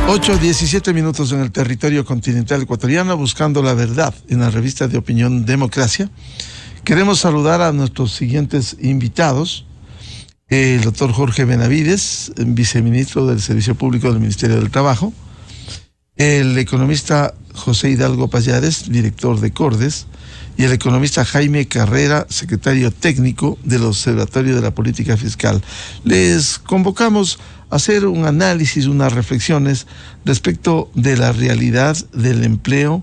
8:17 en el territorio continental ecuatoriano, buscando la verdad en la revista de opinión Democracia. Queremos saludar a nuestros siguientes invitados: el doctor Jorge Benavides, viceministro del Servicio Público del Ministerio del Trabajo; el economista José Hidalgo Pallares, director de Cordes; y el economista Jaime Carrera, secretario técnico del Observatorio de la Política Fiscal. Les convocamos a hacer un análisis, unas reflexiones respecto de la realidad del empleo,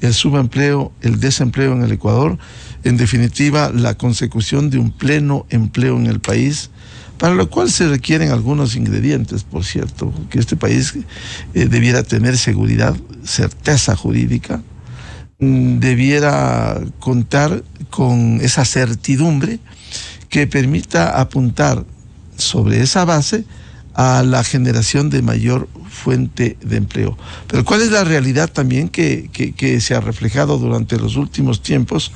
el subempleo, el desempleo en el Ecuador, en definitiva, la consecución de un pleno empleo en el país, para lo cual se requieren algunos ingredientes, por cierto, que este país debiera tener seguridad, certeza jurídica, debiera contar con esa certidumbre que permita apuntar sobre esa base a la generación de mayor fuente de empleo. Pero ¿cuál es la realidad también que se ha reflejado durante los últimos tiempos?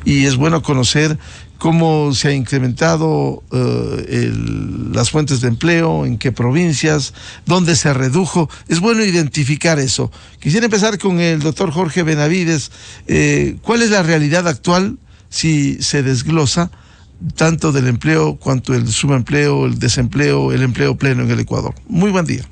Y es bueno conocer cómo se ha incrementado las fuentes de empleo, en qué provincias, dónde se redujo. Es bueno identificar eso. Quisiera empezar con el doctor Jorge Benavides. ¿Cuál es la realidad actual, si se desglosa, tanto del empleo cuanto el subempleo, el desempleo, el empleo pleno en el Ecuador? Muy buen día.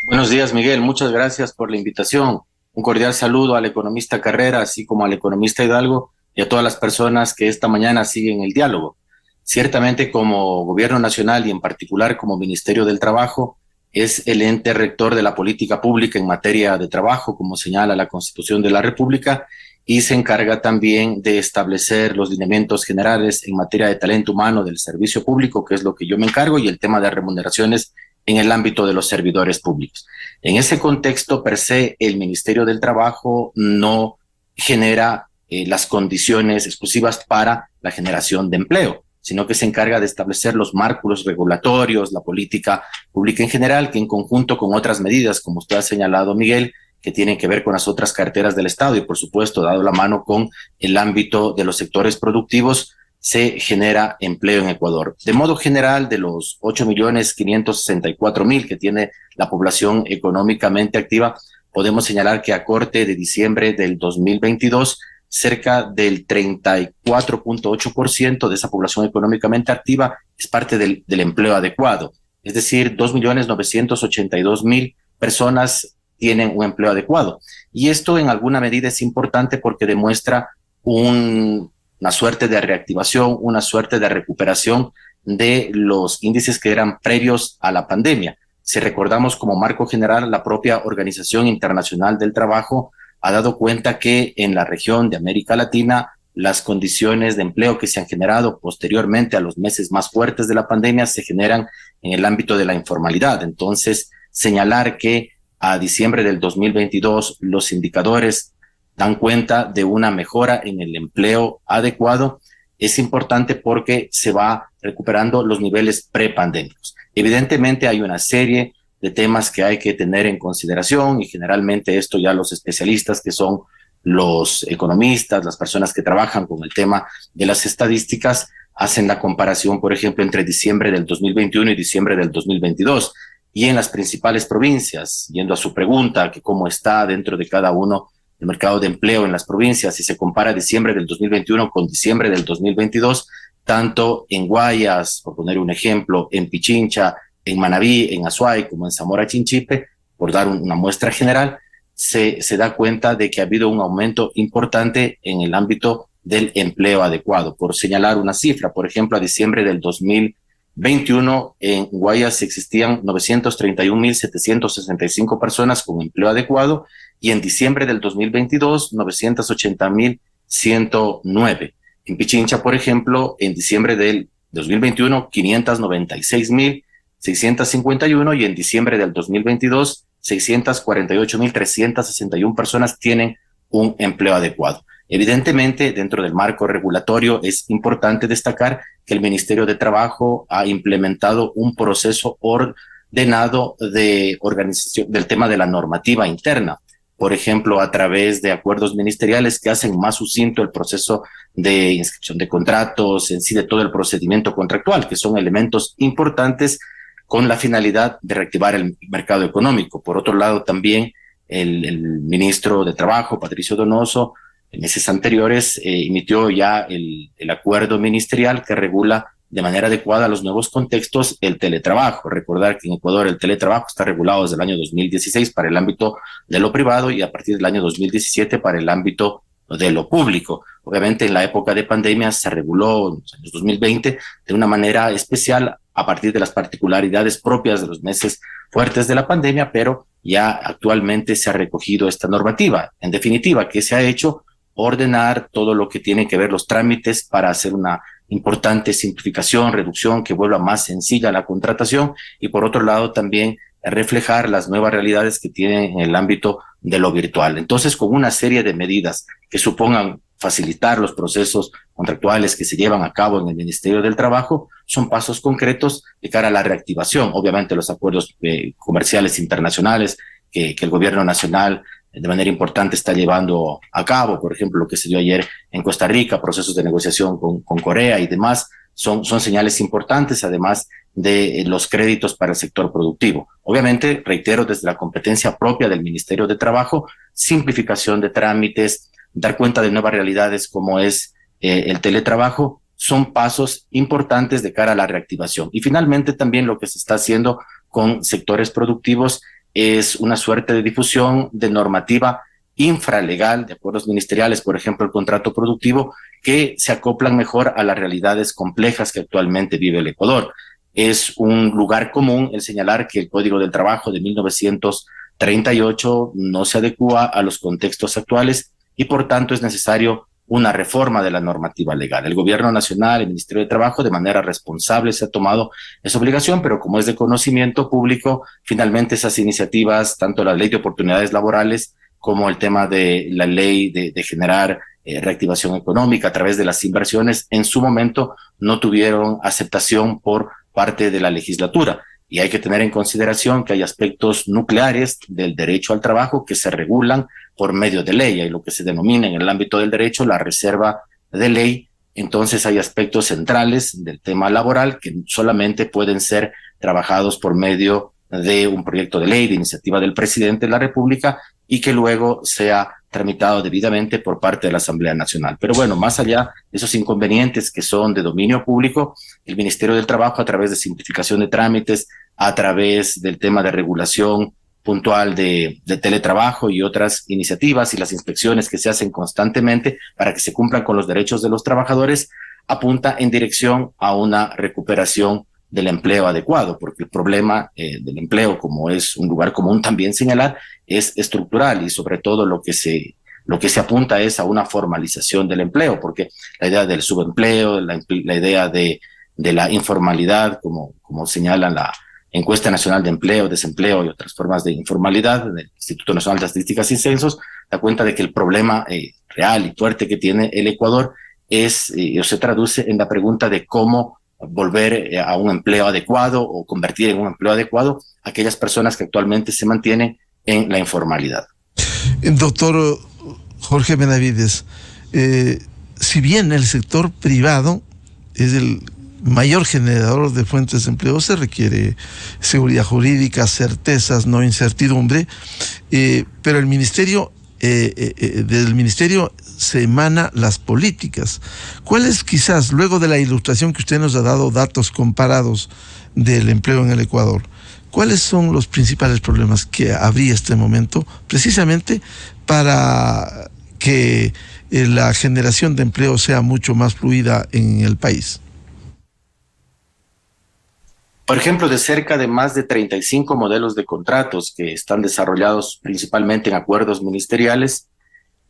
Buenos días, Miguel. Muchas gracias por la invitación. Un cordial saludo al economista Carrera, así como al economista Hidalgo, y a todas las personas que esta mañana siguen el diálogo. Ciertamente, como Gobierno Nacional y en particular como Ministerio del Trabajo, es el ente rector de la política pública en materia de trabajo, como señala la Constitución de la República, y se encarga también de establecer los lineamientos generales en materia de talento humano del servicio público, que es lo que yo me encargo, y el tema de remuneraciones en el ámbito de los servidores públicos. En ese contexto, per se, el Ministerio del Trabajo no genera las condiciones exclusivas para la generación de empleo, sino que se encarga de establecer los marcos regulatorios, la política pública en general, que en conjunto con otras medidas, como usted ha señalado, Miguel, que tienen que ver con las otras carteras del Estado y, por supuesto, dado la mano con el ámbito de los sectores productivos, se genera empleo en Ecuador. De modo general, de los 8.564.000 que tiene la población económicamente activa, podemos señalar que a corte de diciembre del 2022, cerca del 34.8% de esa población económicamente activa es parte del empleo adecuado. Es decir, 2.982.000 personas tienen un empleo adecuado. Y esto en alguna medida es importante porque demuestra una suerte de reactivación, una suerte de recuperación de los índices que eran previos a la pandemia. Si recordamos como marco general, la propia Organización Internacional del Trabajo ha dado cuenta que en la región de América Latina las condiciones de empleo que se han generado posteriormente a los meses más fuertes de la pandemia se generan en el ámbito de la informalidad. Entonces, señalar que a diciembre del 2022 los indicadores dan cuenta de una mejora en el empleo adecuado es importante porque se va recuperando los niveles prepandémicos. Evidentemente hay una serie de temas que hay que tener en consideración y generalmente esto ya los especialistas, que son los economistas, las personas que trabajan con el tema de las estadísticas, hacen la comparación, por ejemplo, entre diciembre del 2021 y diciembre del 2022. Y en las principales provincias, yendo a su pregunta, que cómo está dentro de cada uno el mercado de empleo en las provincias, si se compara diciembre del 2021 con diciembre del 2022, tanto en Guayas, por poner un ejemplo, en Pichincha, en Manabí, en Azuay, como en Zamora Chinchipe, por dar una muestra general, se da cuenta de que ha habido un aumento importante en el ámbito del empleo adecuado. Por señalar una cifra, por ejemplo, a diciembre del 2021 en Guayas existían 931.765 personas con empleo adecuado y en diciembre del 2022 980.109. En Pichincha, por ejemplo, en diciembre del 2021 596.651 y en diciembre del 2022 648.361 personas tienen un empleo adecuado. Evidentemente, dentro del marco regulatorio es importante destacar que el Ministerio de Trabajo ha implementado un proceso ordenado de organización del tema de la normativa interna. Por ejemplo, a través de acuerdos ministeriales que hacen más sucinto el proceso de inscripción de contratos, en sí de todo el procedimiento contractual, que son elementos importantes con la finalidad de reactivar el mercado económico. Por otro lado, también el ministro de Trabajo, Patricio Donoso, en meses anteriores emitió ya el acuerdo ministerial que regula de manera adecuada los nuevos contextos el teletrabajo. Recordar que en Ecuador el teletrabajo está regulado desde el año 2016 para el ámbito de lo privado y a partir del año 2017 para el ámbito de lo público. Obviamente en la época de pandemia se reguló en los años 2020 de una manera especial a partir de las particularidades propias de los meses fuertes de la pandemia, pero ya actualmente se ha recogido esta normativa. En definitiva, ¿qué se ha hecho? Ordenar todo lo que tiene que ver los trámites para hacer una importante simplificación, reducción, que vuelva más sencilla la contratación y por otro lado también reflejar las nuevas realidades que tienen en el ámbito de lo virtual. Entonces, con una serie de medidas que supongan facilitar los procesos contractuales que se llevan a cabo en el Ministerio del Trabajo, son pasos concretos de cara a la reactivación. Obviamente los acuerdos comerciales internacionales que el gobierno nacional de manera importante está llevando a cabo, por ejemplo, lo que se dio ayer en Costa Rica, procesos de negociación con Corea y demás, son señales importantes, además de los créditos para el sector productivo. Obviamente, reitero, desde la competencia propia del Ministerio de Trabajo, simplificación de trámites, dar cuenta de nuevas realidades como es el teletrabajo, son pasos importantes de cara a la reactivación. Y finalmente también lo que se está haciendo con sectores productivos es una suerte de difusión de normativa infralegal, de acuerdos ministeriales, por ejemplo, el contrato productivo, que se acoplan mejor a las realidades complejas que actualmente vive el Ecuador. Es un lugar común el señalar que el Código del Trabajo de 1938 no se adecua a los contextos actuales y por tanto es necesario una reforma de la normativa legal. El Gobierno Nacional, el Ministerio de Trabajo, de manera responsable se ha tomado esa obligación, pero como es de conocimiento público, finalmente esas iniciativas, tanto la Ley de Oportunidades Laborales como el tema de la ley de generar reactivación económica a través de las inversiones, en su momento no tuvieron aceptación por parte de la legislatura. Y hay que tener en consideración que hay aspectos nucleares del derecho al trabajo que se regulan por medio de ley. Hay lo que se denomina en el ámbito del derecho la reserva de ley. Entonces hay aspectos centrales del tema laboral que solamente pueden ser trabajados por medio de un proyecto de ley, de iniciativa del presidente de la República y que luego sea tramitado debidamente por parte de la Asamblea Nacional. Pero bueno, más allá de esos inconvenientes que son de dominio público, el Ministerio del Trabajo, a través de simplificación de trámites, a través del tema de regulación puntual de teletrabajo y otras iniciativas y las inspecciones que se hacen constantemente para que se cumplan con los derechos de los trabajadores, apunta en dirección a una recuperación del empleo adecuado, porque el problema del empleo, como es un lugar común también señalar, es estructural y sobre todo lo que se apunta es a una formalización del empleo, porque la idea del subempleo, la idea de la informalidad, como señala la Encuesta Nacional de Empleo, Desempleo y otras formas de informalidad del Instituto Nacional de Estadísticas y Censos, da cuenta de que el problema real y fuerte que tiene el Ecuador es, o se traduce en la pregunta de cómo volver a un empleo adecuado o convertir en un empleo adecuado a aquellas personas que actualmente se mantienen en la informalidad. Doctor Jorge Benavides, si bien el sector privado es el mayor generador de fuentes de empleo, se requiere seguridad jurídica, certezas, no incertidumbre, pero el ministerio, del ministerio se emana las políticas. ¿Cuáles quizás, luego de la ilustración que usted nos ha dado, datos comparados del empleo en el Ecuador, cuáles son los principales problemas que habría en este momento precisamente para que la generación de empleo sea mucho más fluida en el país? Por ejemplo, de cerca de más de 35 modelos de contratos que están desarrollados principalmente en acuerdos ministeriales,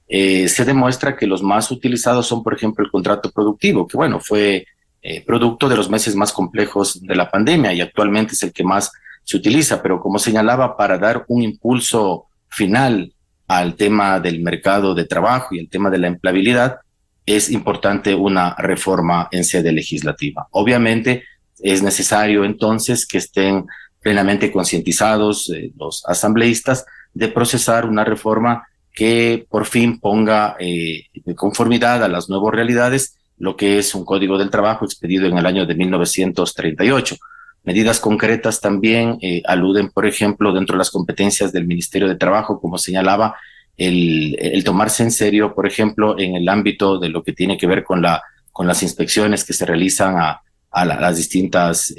se demuestra que los más utilizados son, por ejemplo, el contrato productivo, que bueno, fue producto de los meses más complejos de la pandemia y actualmente es el que más se utiliza, pero como señalaba, para dar un impulso final al tema del mercado de trabajo y el tema de la empleabilidad, es importante una reforma en sede legislativa. Obviamente, es necesario entonces que estén plenamente concientizados los asambleístas de procesar una reforma que por fin ponga de conformidad a las nuevas realidades lo que es un Código del Trabajo expedido en el año de 1938. Medidas concretas también aluden, por ejemplo, dentro de las competencias del Ministerio de Trabajo, como señalaba, el tomarse en serio, por ejemplo, en el ámbito de lo que tiene que ver con las inspecciones que se realizan a las distintas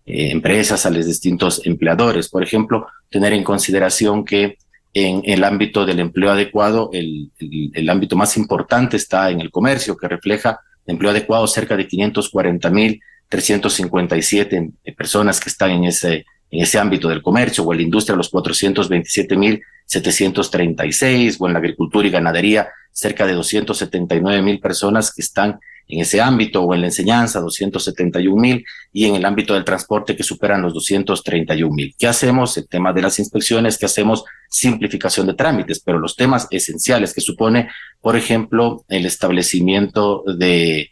empresas, a los distintos empleadores. Por ejemplo, tener en consideración que en el ámbito del empleo adecuado, el ámbito más importante está en el comercio, que refleja empleo adecuado cerca de 540.357 personas que están en ese ámbito del comercio, o en la industria los 427.736, o en la agricultura y ganadería cerca de 279.000 personas que están en ese ámbito, o en la enseñanza 271.000, y en el ámbito del transporte que superan los 231.000. ¿Qué hacemos? El tema de las inspecciones. ¿Qué hacemos? Simplificación de trámites, pero los temas esenciales que supone, por ejemplo, el establecimiento de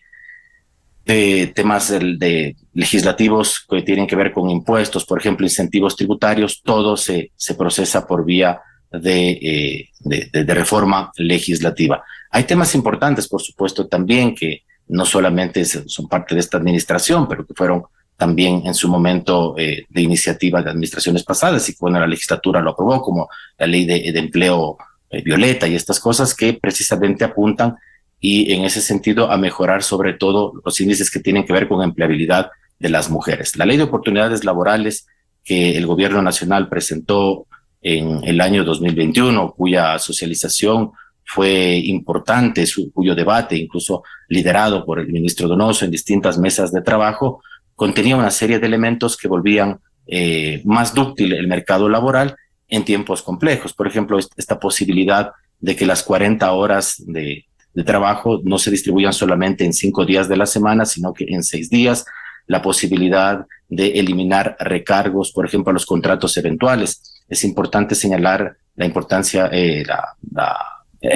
temas de legislativos que tienen que ver con impuestos, por ejemplo, incentivos tributarios, todo se procesa por vía de reforma legislativa. Hay temas importantes, por supuesto, también que no solamente son parte de esta administración, pero que fueron también en su momento de iniciativa de administraciones pasadas, y cuando la legislatura lo aprobó, como la ley de empleo violeta y estas cosas que precisamente apuntan y en ese sentido a mejorar sobre todo los índices que tienen que ver con empleabilidad de las mujeres. La ley de oportunidades laborales que el gobierno nacional presentó en el año 2021, cuya socialización fue importante, cuyo debate, incluso liderado por el ministro Donoso en distintas mesas de trabajo, contenía una serie de elementos que volvían más dúctil el mercado laboral en tiempos complejos. Por ejemplo, esta posibilidad de que las 40 horas de trabajo no se distribuyan solamente en 5 días de la semana, sino que en 6 días, la posibilidad de eliminar recargos, por ejemplo, a los contratos eventuales. Es importante señalar la importancia, el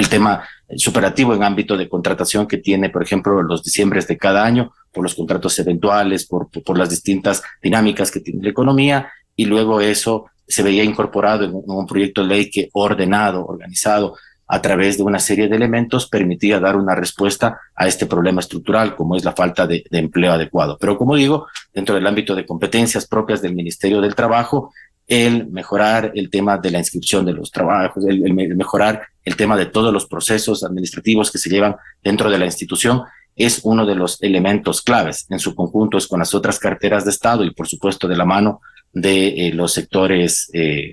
tema superativo en ámbito de contratación que tiene, por ejemplo, los diciembres de cada año, por los contratos eventuales, por las distintas dinámicas que tiene la economía, y luego eso se veía incorporado en un proyecto de ley que ordenado, organizado, a través de una serie de elementos, permitía dar una respuesta a este problema estructural, como es la falta de empleo adecuado. Pero como digo, dentro del ámbito de competencias propias del Ministerio del Trabajo, el mejorar el tema de la inscripción de los trabajos, el mejorar el tema de todos los procesos administrativos que se llevan dentro de la institución, es uno de los elementos claves. En su conjunto es con las otras carteras de Estado y por supuesto de la mano de los sectores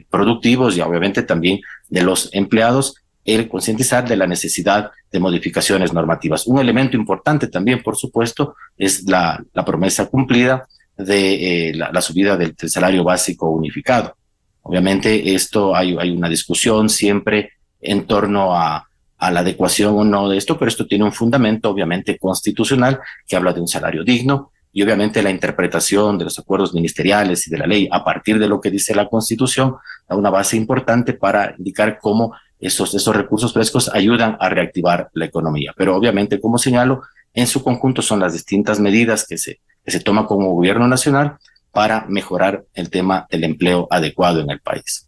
productivos y obviamente también de los empleados, el concientizar de la necesidad de modificaciones normativas. Un elemento importante también, por supuesto, es la promesa cumplida de la subida del salario básico unificado. Obviamente esto hay una discusión siempre en torno a la adecuación o no de esto, pero esto tiene un fundamento obviamente constitucional que habla de un salario digno, y obviamente la interpretación de los acuerdos ministeriales y de la ley a partir de lo que dice la Constitución da una base importante para indicar cómo esos recursos frescos ayudan a reactivar la economía. Pero obviamente, como señalo, en su conjunto son las distintas medidas que se toman como gobierno nacional para mejorar el tema del empleo adecuado en el país.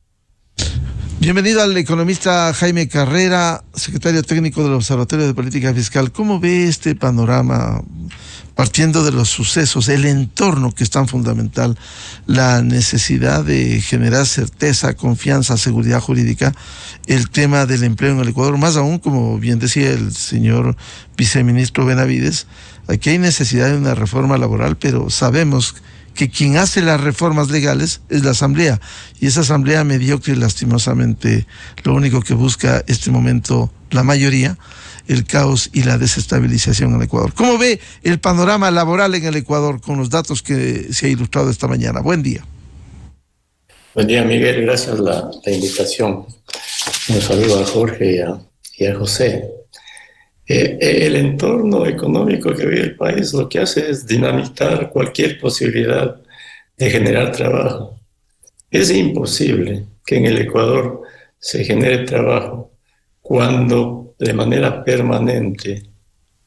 Bienvenido al economista Jaime Carrera, secretario técnico del Observatorio de Política Fiscal. ¿Cómo ve este panorama, partiendo de los sucesos, el entorno que es tan fundamental, la necesidad de generar certeza, confianza, seguridad jurídica, el tema del empleo en el Ecuador? Más aún, como bien decía el señor viceministro Benavides, aquí hay necesidad de una reforma laboral, pero sabemos que quien hace las reformas legales es la Asamblea, y esa Asamblea mediocre, lastimosamente, lo único que busca este momento la mayoría, el caos y la desestabilización en el Ecuador. ¿Cómo ve el panorama laboral en el Ecuador con los datos que se ha ilustrado esta mañana? Buen día. Buen día, Miguel. Gracias por la invitación. Un saludo a Jorge y a José. El entorno económico que vive el país lo que hace es dinamitar cualquier posibilidad de generar trabajo. Es imposible que en el Ecuador se genere trabajo cuando de manera permanente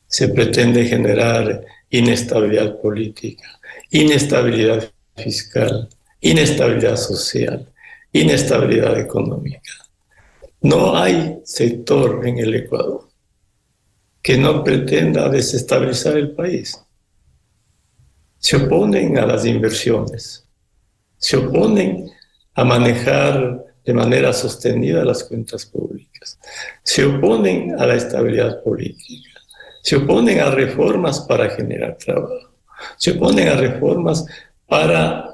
se pretende generar inestabilidad política, inestabilidad fiscal, inestabilidad social, inestabilidad económica. No hay sector en el Ecuador que no pretenda desestabilizar el país. se oponen a las inversiones, se oponen a manejar de manera sostenida las cuentas públicas, se oponen a la estabilidad política, se oponen a reformas para generar trabajo, se oponen a reformas para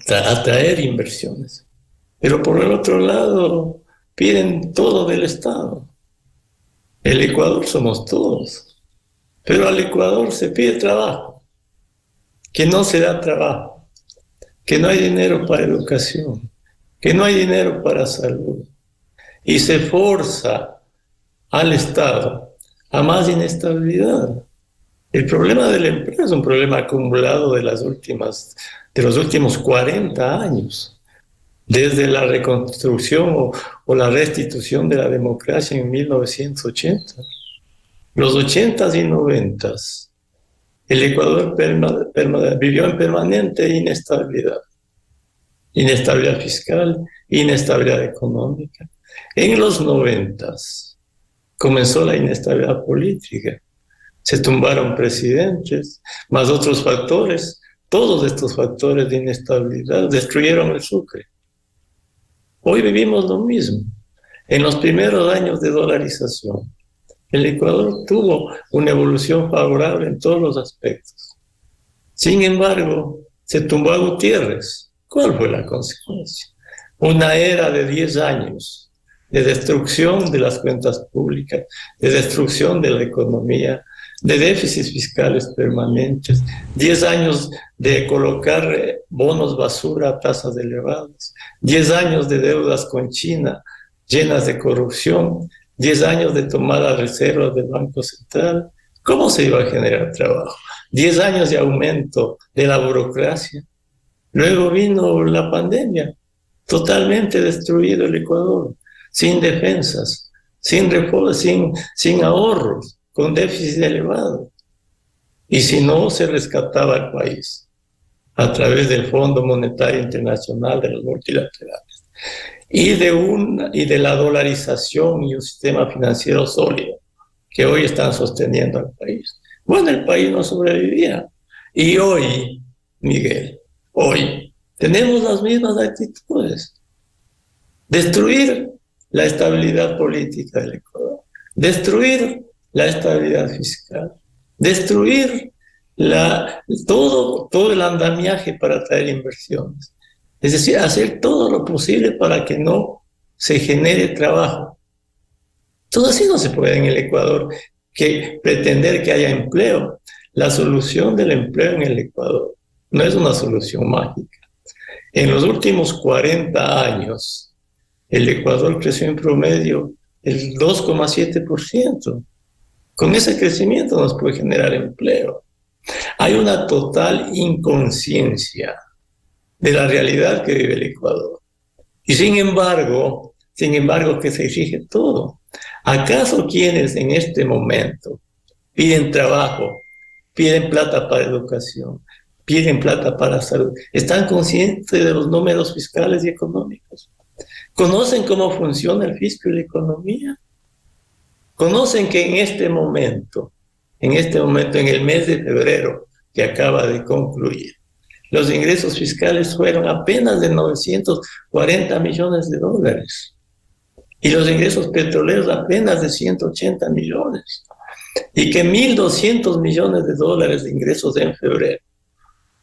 atraer inversiones. Pero por el otro lado, piden todo del Estado. El Ecuador somos todos, pero al Ecuador se pide trabajo, que no se da trabajo, que no hay dinero para educación, que no hay dinero para salud, y se forza al Estado a más inestabilidad. El problema del empleo es un problema acumulado de los últimos 40 años, desde la reconstrucción o la restitución de la democracia en 1980. Los 80s y 90s, el Ecuador vivió en permanente inestabilidad. Inestabilidad fiscal, inestabilidad económica. En los 90s comenzó la inestabilidad política. Se tumbaron presidentes, más otros factores. Todos estos factores de inestabilidad destruyeron el Sucre. Hoy vivimos lo mismo. En los primeros años de dolarización, el Ecuador tuvo una evolución favorable en todos los aspectos. Sin embargo, se tumbó a Gutiérrez. ¿Cuál fue la consecuencia? Una era de 10 años de destrucción de las cuentas públicas, de destrucción de la economía, de déficits fiscales permanentes, 10 años de colocar bonos basura a tasas elevadas, 10 años de deudas con China llenas de corrupción, 10 años de tomar las reservas del Banco Central. ¿Cómo se iba a generar trabajo? 10 años de aumento de la burocracia. Luego vino la pandemia, totalmente destruido el Ecuador, sin defensas, sin reformas, sin ahorros, con déficit elevado. Y si no, se rescataba el país a través del Fondo Monetario Internacional, de los multilaterales, y de la dolarización y un sistema financiero sólido que hoy están sosteniendo al país. Bueno, el país no sobrevivía. Y hoy, Miguel, hoy tenemos las mismas actitudes. Destruir la estabilidad política del Ecuador, destruir la estabilidad fiscal, destruir todo el andamiaje para atraer inversiones. Es decir, hacer todo lo posible para que no se genere trabajo. Todo así no se puede en el Ecuador, que pretender que haya empleo. La solución del empleo en el Ecuador no es una solución mágica. En los últimos 40 años, el Ecuador creció en promedio el 2,7%. Con ese crecimiento nos puede generar empleo. Hay una total inconsciencia de la realidad que vive el Ecuador. Y sin embargo, que se exige todo. ¿Acaso quienes en este momento piden trabajo, piden plata para educación, piden plata para salud, están conscientes de los números fiscales y económicos? ¿Conocen cómo funciona el fisco y la economía? ¿Conocen que en este momento, en el mes de febrero que acaba de concluir, los ingresos fiscales fueron apenas de 940 millones de dólares y los ingresos petroleros apenas de 180 millones? Y que 1.200 millones de dólares de ingresos en febrero,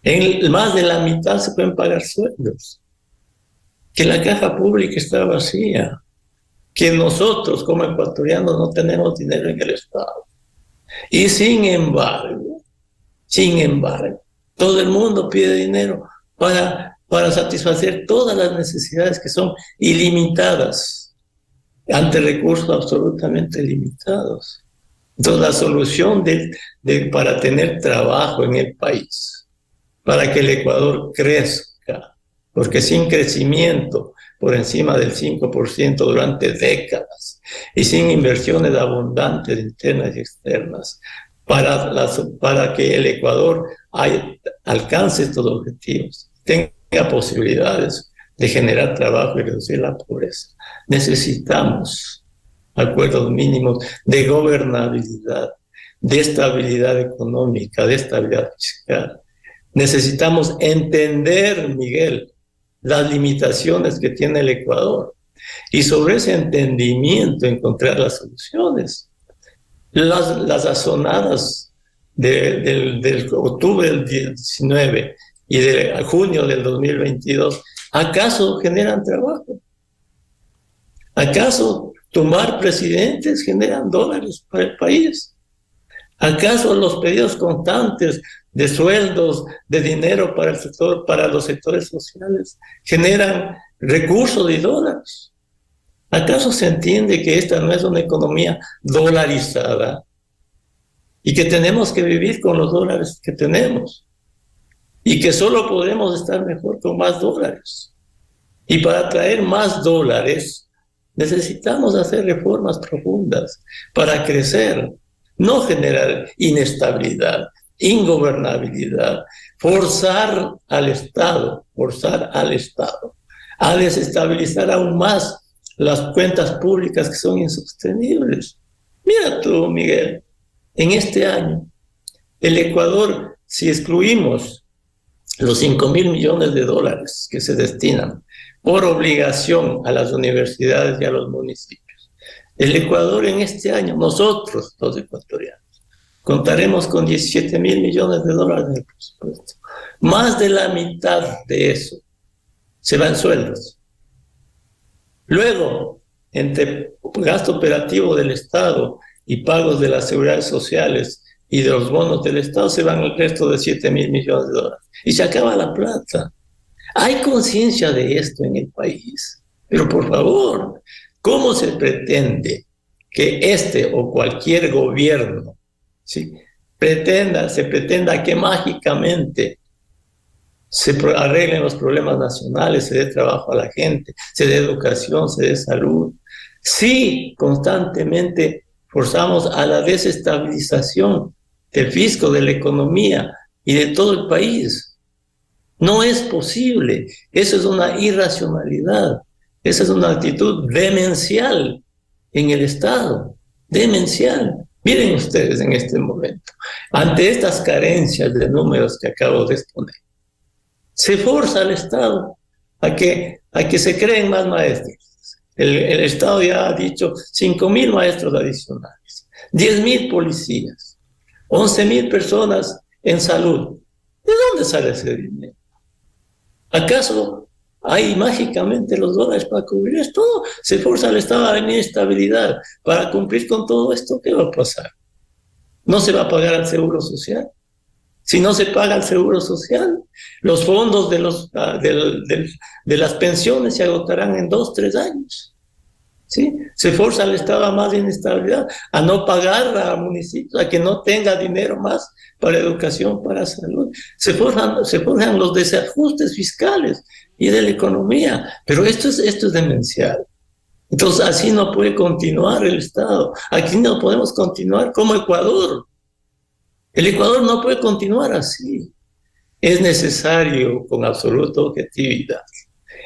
en más de la mitad se pueden pagar sueldos, que la caja pública está vacía, que nosotros como ecuatorianos no tenemos dinero en el Estado. Y sin embargo, todo el mundo pide dinero para satisfacer todas las necesidades que son ilimitadas, ante recursos absolutamente limitados. Entonces la solución para tener trabajo en el país, para que el Ecuador crezca, porque sin crecimiento por encima del 5% durante décadas y sin inversiones abundantes internas y externas, para que el Ecuador alcance estos objetivos, tenga posibilidades de generar trabajo y reducir la pobreza, necesitamos acuerdos mínimos de gobernabilidad, de estabilidad económica, de estabilidad fiscal, Necesitamos entender, Miguel, las limitaciones que tiene el Ecuador y sobre ese entendimiento encontrar las soluciones. Las azonadas del octubre del 19 y de junio del 2022, ¿acaso generan trabajo? ¿Acaso tumbar presidentes generan dólares para el país? ¿Acaso los pedidos constantes de sueldos, de dinero para el sector, para los sectores sociales, generan recursos de dólares? ¿Acaso se entiende que esta no es una economía dolarizada y que tenemos que vivir con los dólares que tenemos y que solo podemos estar mejor con más dólares? Y para traer más dólares necesitamos hacer reformas profundas para crecer, no generar inestabilidad, ingobernabilidad, forzar al Estado a desestabilizar aún más las cuentas públicas que son insostenibles. Mira tú, Miguel, en este año, el Ecuador, si excluimos los 5,000 millones de dólares que se destinan por obligación a las universidades y a los municipios, el Ecuador en este año, nosotros, los ecuatorianos, contaremos con 17,000 millones de dólares en el presupuesto. Más de la mitad de eso se va en sueldos. Luego, entre gasto operativo del Estado y pagos de las seguridades sociales y de los bonos del Estado, se van el resto de 7,000 millones de dólares. Y se acaba la plata. Hay conciencia de esto en el país. Pero por favor, ¿cómo se pretende que este o cualquier gobierno, ¿sí?, se pretenda que mágicamente se arreglen los problemas nacionales, se dé trabajo a la gente, se dé educación, se dé salud? Sí, constantemente forzamos a la desestabilización del fisco, de la economía y de todo el país. No es posible. Eso es una irracionalidad. Esa es una actitud demencial en el Estado. Demencial. Miren ustedes en este momento, ante estas carencias de números que acabo de exponer, se forza al Estado a que se creen más maestros. El Estado ya ha dicho 5,000 maestros adicionales, 10,000 policías, 11,000 personas en salud. ¿De dónde sale ese dinero? ¿Acaso hay mágicamente los dólares para cubrir esto? Se forza al Estado a la inestabilidad. Para cumplir con todo esto, ¿qué va a pasar? ¿No se va a pagar el seguro social? Si no se paga el seguro social, los fondos de las pensiones se agotarán en 2-3 años. ¿Sí? Se forza al Estado a más inestabilidad, a no pagar a municipios, a que no tenga dinero más para educación, para salud. Se forjan los desajustes fiscales y de la economía. Pero esto es demencial. Entonces, así no puede continuar el Estado. Aquí no podemos continuar como Ecuador. El Ecuador no puede continuar así. Es necesario, con absoluta objetividad,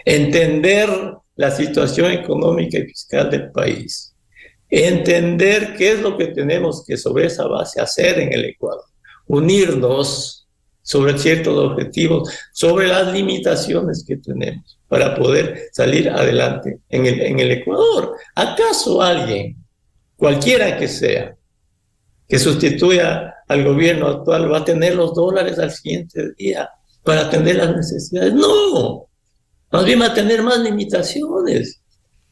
entender la situación económica y fiscal del país, entender qué es lo que tenemos que sobre esa base hacer en el Ecuador, unirnos sobre ciertos objetivos, sobre las limitaciones que tenemos para poder salir adelante en el Ecuador. ¿Acaso alguien, cualquiera que sea, que sustituya al gobierno actual, va a tener los dólares al siguiente día para atender las necesidades? No, más bien va a tener más limitaciones,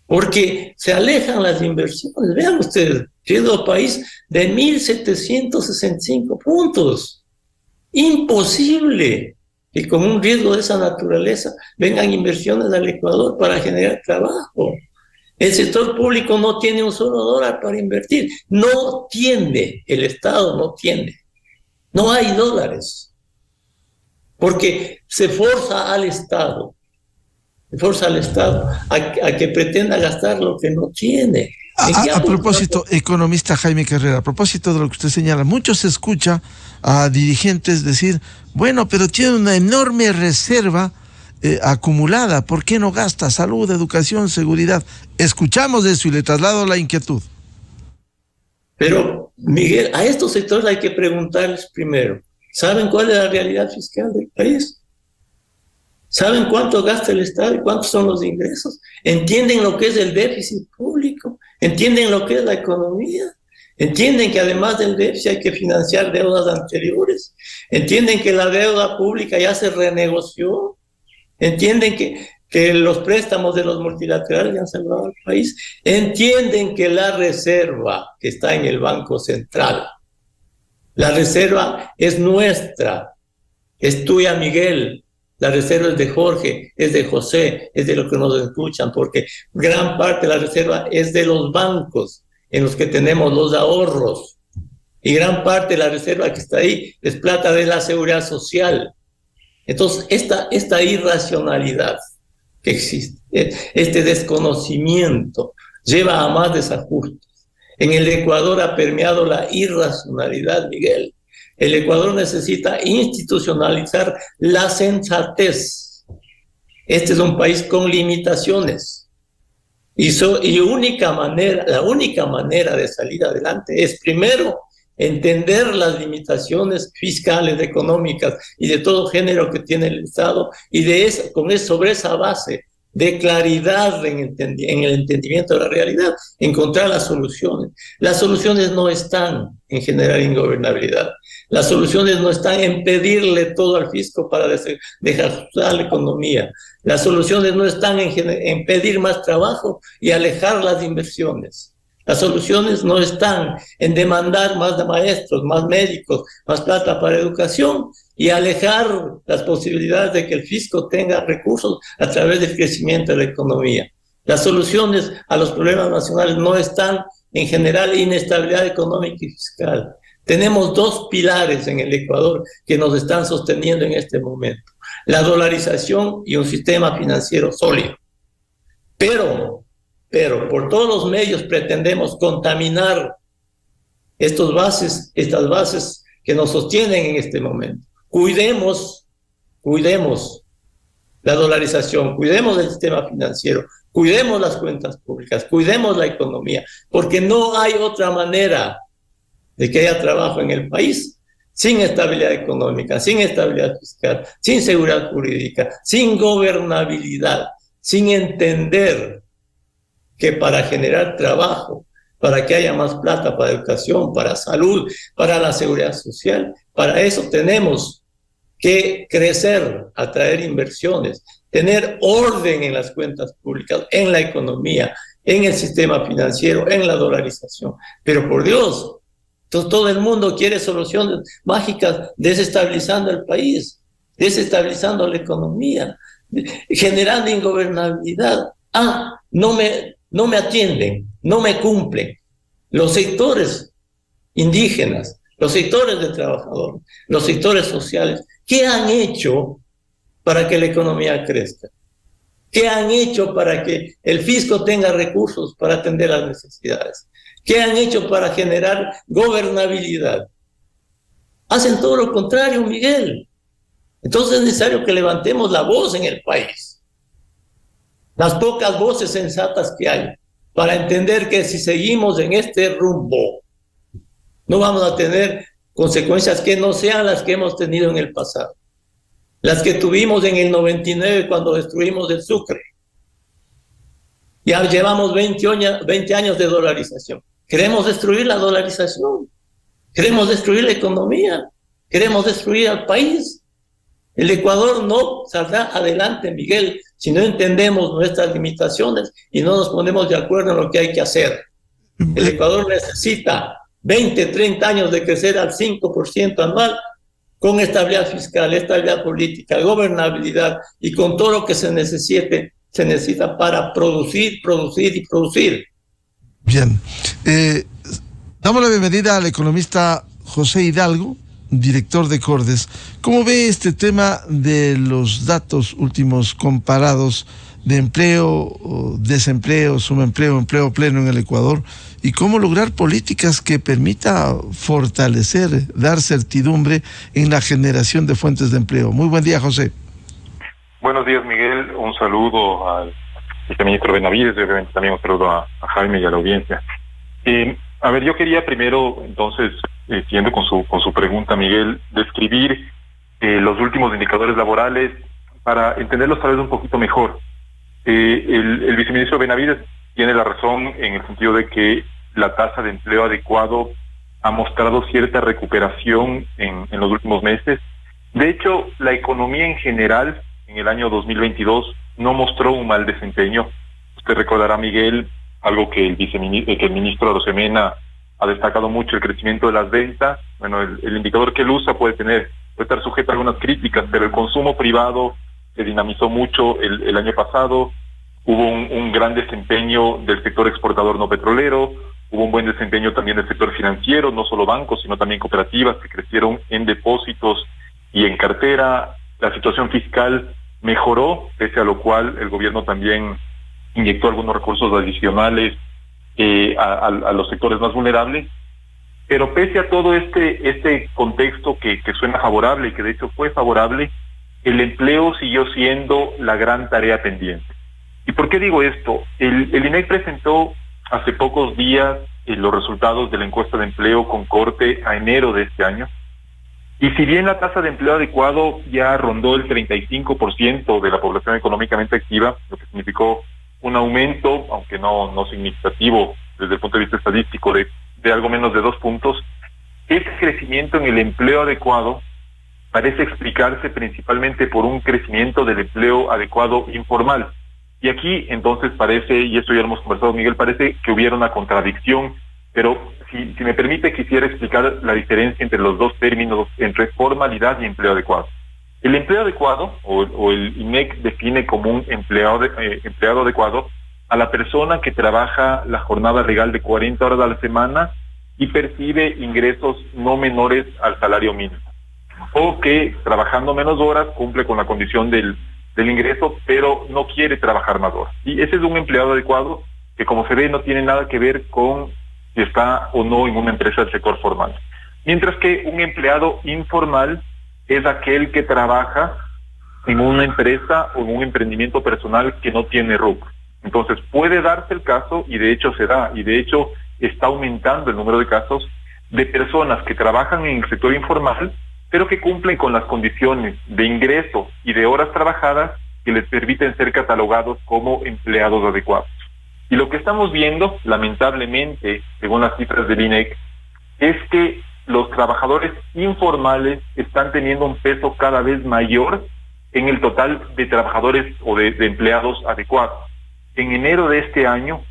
porque se alejan las inversiones. Vean ustedes, riesgo país de 1.765 puntos. Imposible que con un riesgo de esa naturaleza vengan inversiones al Ecuador para generar trabajo. El sector público no tiene un solo dólar para invertir. No tiene, el Estado no tiene. No hay dólares. Porque se forza al Estado a que pretenda gastar lo que no tiene. A propósito, economista Jaime Carrera, a propósito de lo que usted señala, mucho se escucha a dirigentes decir, bueno, pero tiene una enorme reserva acumulada, ¿por qué no gasta? Salud, educación, seguridad. Escuchamos eso y le traslado la inquietud. Pero, Miguel, a estos sectores hay que preguntarles primero, ¿Saben cuál es la realidad fiscal del país? ¿Saben cuánto gasta el Estado y cuántos son los ingresos? ¿Entienden lo que es el déficit público? ¿Entienden lo que es la economía? ¿Entienden que además del déficit hay que financiar deudas anteriores? ¿Entienden que la deuda pública ya se renegoció? ¿Entienden que los préstamos de los multilaterales ya han salvado al país? ¿Entienden que la reserva que está en el Banco Central, la reserva es nuestra, es tuya, Miguel, la reserva es de Jorge, es de José, es de los que nos escuchan, porque gran parte de la reserva es de los bancos en los que tenemos los ahorros, y gran parte de la reserva que está ahí es plata de la seguridad social. Entonces, esta irracionalidad que existe, este desconocimiento, lleva a más desajustes. En el Ecuador ha permeado la irracionalidad, Miguel. El Ecuador necesita institucionalizar la sensatez. Este es un país con limitaciones. Y la única manera de salir adelante es, primero, entender las limitaciones fiscales, económicas y de todo género que tiene el Estado, y sobre esa base de claridad en el entendimiento de la realidad, encontrar las soluciones. Las soluciones no están en generar ingobernabilidad. Las soluciones no están en pedirle todo al fisco para dejar la economía. Las soluciones no están en pedir más trabajo y alejar las inversiones. Las soluciones no están en demandar más de maestros, más médicos, más plata para educación y alejar las posibilidades de que el fisco tenga recursos a través del crecimiento de la economía. Las soluciones a los problemas nacionales no están en generar inestabilidad económica y fiscal. Tenemos dos pilares en el Ecuador que nos están sosteniendo en este momento: la dolarización y un sistema financiero sólido. Pero por todos los medios pretendemos contaminar estas bases que nos sostienen en este momento. Cuidemos la dolarización, cuidemos el sistema financiero, cuidemos las cuentas públicas, cuidemos la economía, porque no hay otra manera de que haya trabajo en el país sin estabilidad económica, sin estabilidad fiscal, sin seguridad jurídica, sin gobernabilidad, sin entender que para generar trabajo, para que haya más plata para educación, para salud, para la seguridad social, para eso tenemos que crecer, atraer inversiones, tener orden en las cuentas públicas, en la economía, en el sistema financiero, en la dolarización. Pero por Dios, todo el mundo quiere soluciones mágicas desestabilizando el país, desestabilizando la economía, generando ingobernabilidad. No me atienden, no me cumplen. Los sectores indígenas, los sectores de trabajadores, los sectores sociales, ¿qué han hecho para que la economía crezca? ¿Qué han hecho para que el fisco tenga recursos para atender las necesidades? ¿Qué han hecho para generar gobernabilidad? Hacen todo lo contrario, Miguel. Entonces es necesario que levantemos la voz en el país. Las pocas voces sensatas que hay, para entender que si seguimos en este rumbo, no vamos a tener consecuencias que no sean las que hemos tenido en el pasado. Las que tuvimos en el 99 cuando destruimos el Sucre. Ya llevamos 20 años de dolarización. Queremos destruir la dolarización. Queremos destruir la economía. Queremos destruir al país. El Ecuador no saldrá adelante, Miguel, si no entendemos nuestras limitaciones y no nos ponemos de acuerdo en lo que hay que hacer. El Ecuador necesita 20, 30 años de crecer al 5% anual con estabilidad fiscal, estabilidad política, gobernabilidad y con todo lo que se necesita para producir. Bien. Damos la bienvenida al economista José Hidalgo, director de Cordes. ¿Cómo ve este tema de los datos últimos comparados de empleo, desempleo, subempleo, empleo pleno en el Ecuador? ¿Y cómo lograr políticas que permita fortalecer, dar certidumbre en la generación de fuentes de empleo? Muy buen día, José. Buenos días, Miguel. Un saludo al viceministro Benavides y obviamente también un saludo a Jaime y a la audiencia. Yo quería primero, entonces, siguiendo con su pregunta, Miguel, describir los últimos indicadores laborales para entenderlos tal vez un poquito mejor. El viceministro Benavides tiene la razón en el sentido de que la tasa de empleo adecuado ha mostrado cierta recuperación en los últimos meses. De hecho, la economía en general en el año 2022 no mostró un mal desempeño. Usted recordará, Miguel, algo que el ministro Arosemena ha destacado mucho, el crecimiento de las ventas. Bueno, el indicador que él usa puede estar sujeto a algunas críticas, pero el consumo privado se dinamizó mucho el año pasado. Hubo un gran desempeño del sector exportador no petrolero, hubo un buen desempeño también del sector financiero, no solo bancos, sino también cooperativas que crecieron en depósitos y en cartera. La situación fiscal mejoró, pese a lo cual el gobierno también inyectó algunos recursos adicionales a los sectores más vulnerables. Pero pese a todo este contexto que suena favorable y que de hecho fue favorable, el empleo siguió siendo la gran tarea pendiente. ¿Y por qué digo esto? El INEC presentó hace pocos días los resultados de la encuesta de empleo con corte a enero de este año. Y si bien la tasa de empleo adecuado ya rondó el 35% de la población económicamente activa, lo que significó un aumento, aunque no significativo desde el punto de vista estadístico, de algo menos de 2 puntos, ese crecimiento en el empleo adecuado parece explicarse principalmente por un crecimiento del empleo adecuado informal. Y aquí entonces parece, y esto ya lo hemos conversado, Miguel, parece que hubiera una contradicción, pero si me permite quisiera explicar la diferencia entre los dos términos, entre formalidad y empleo adecuado. El empleo adecuado, o el INEC define como un empleado adecuado a la persona que trabaja la jornada legal de 40 horas a la semana y percibe ingresos no menores al salario mínimo, o que trabajando menos horas cumple con la condición del ingreso, pero no quiere trabajar más horas. Y ese es un empleado adecuado que, como se ve, no tiene nada que ver con si está o no en una empresa del sector formal. Mientras que un empleado informal es aquel que trabaja en una empresa o en un emprendimiento personal que no tiene rubro. Entonces puede darse el caso, y de hecho se da, y de hecho está aumentando el número de casos de personas que trabajan en el sector informal, pero que cumplen con las condiciones de ingreso y de horas trabajadas que les permiten ser catalogados como empleados adecuados. Y lo que estamos viendo, lamentablemente, según las cifras del INEC, es que los trabajadores informales están teniendo un peso cada vez mayor en el total de trabajadores o de empleados adecuados. En enero de este año,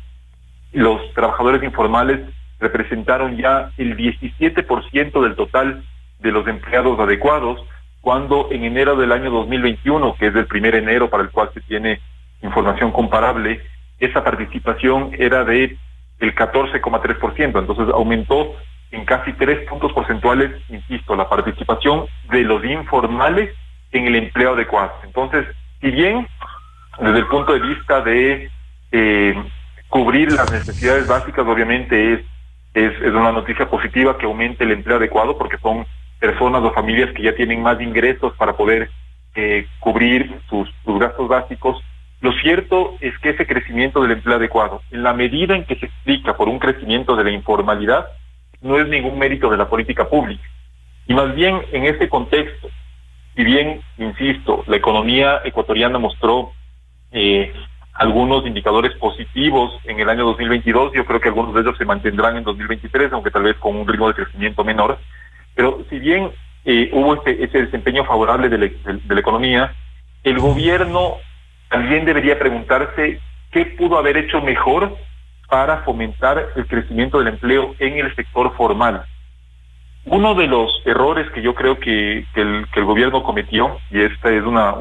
los trabajadores informales representaron ya el 17% del total de los empleados adecuados, cuando en enero del año 2021, que es el primer enero para el cual se tiene información comparable, esa participación era de el 14,3%, entonces aumentó en casi 3 puntos porcentuales, insisto, la participación de los informales en el empleo adecuado. Entonces, si bien desde el punto de vista de cubrir las necesidades básicas, obviamente es una noticia positiva que aumente el empleo adecuado, porque son personas o familias que ya tienen más ingresos para poder cubrir sus gastos básicos. Lo cierto es que ese crecimiento del empleo adecuado, en la medida en que se explica por un crecimiento de la informalidad, no es ningún mérito de la política pública. Y más bien en ese contexto, si bien, insisto, la economía ecuatoriana mostró algunos indicadores positivos en el año 2022, yo creo que algunos de ellos se mantendrán en 2023, aunque tal vez con un ritmo de crecimiento menor. Pero si bien hubo ese desempeño favorable de la economía, el gobierno también debería preguntarse qué pudo haber hecho mejor para fomentar el crecimiento del empleo en el sector formal. Uno de los errores que yo creo que el gobierno cometió, y esta es una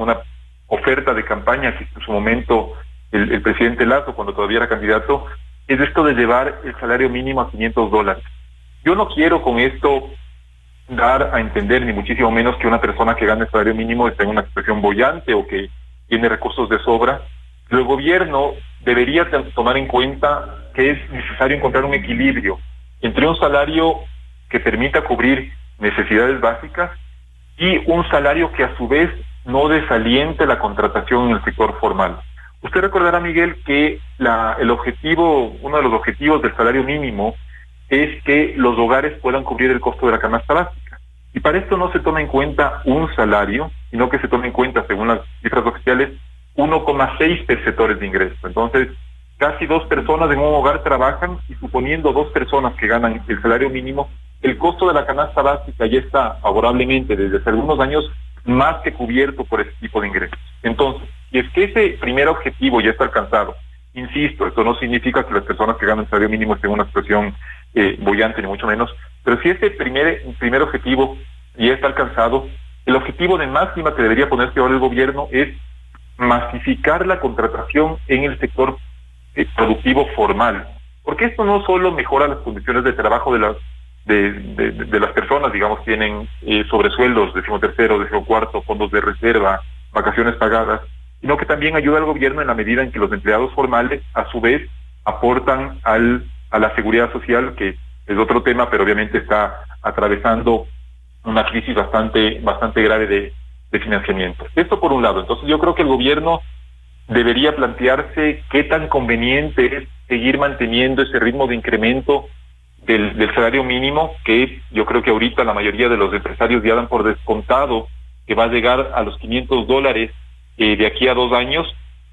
oferta de campaña que en su momento el presidente Lazo, cuando todavía era candidato, es esto de llevar el salario mínimo a $500. Yo no quiero con esto dar a entender, ni muchísimo menos, que una persona que gana el salario mínimo está en una situación boyante o que tiene recursos de sobra. El gobierno debería tomar en cuenta que es necesario encontrar un equilibrio entre un salario que permita cubrir necesidades básicas y un salario que a su vez no desaliente la contratación en el sector formal. Usted recordará, Miguel, que uno de los objetivos del salario mínimo es que los hogares puedan cubrir el costo de la canasta básica. Y para esto no se toma en cuenta un salario, sino que se toma en cuenta, según las cifras oficiales, 1,6 perceptores de ingreso. Entonces, casi 2 personas en un hogar trabajan, y suponiendo 2 personas que ganan el salario mínimo, el costo de la canasta básica ya está favorablemente desde hace algunos años más que cubierto por ese tipo de ingresos. Entonces, si es que ese primer objetivo ya está alcanzado, insisto, esto no significa que las personas que ganan el salario mínimo estén en una situación boyante, ni mucho menos, pero si ese primer objetivo ya está alcanzado, el objetivo de máxima que debería ponerse ahora el gobierno es masificar la contratación en el sector productivo formal, porque esto no solo mejora las condiciones de trabajo de las personas, digamos, tienen sobresueldos, 13º, 14º, fondos de reserva, vacaciones pagadas, sino que también ayuda al gobierno en la medida en que los empleados formales, a su vez, aportan a la seguridad social, que es otro tema, pero obviamente está atravesando una crisis bastante grave de financiamiento. Esto por un lado. Entonces yo creo que el gobierno debería plantearse qué tan conveniente es seguir manteniendo ese ritmo de incremento del salario mínimo, que yo creo que ahorita la mayoría de los empresarios ya dan por descontado que va a llegar a los $500 de aquí a 2 años,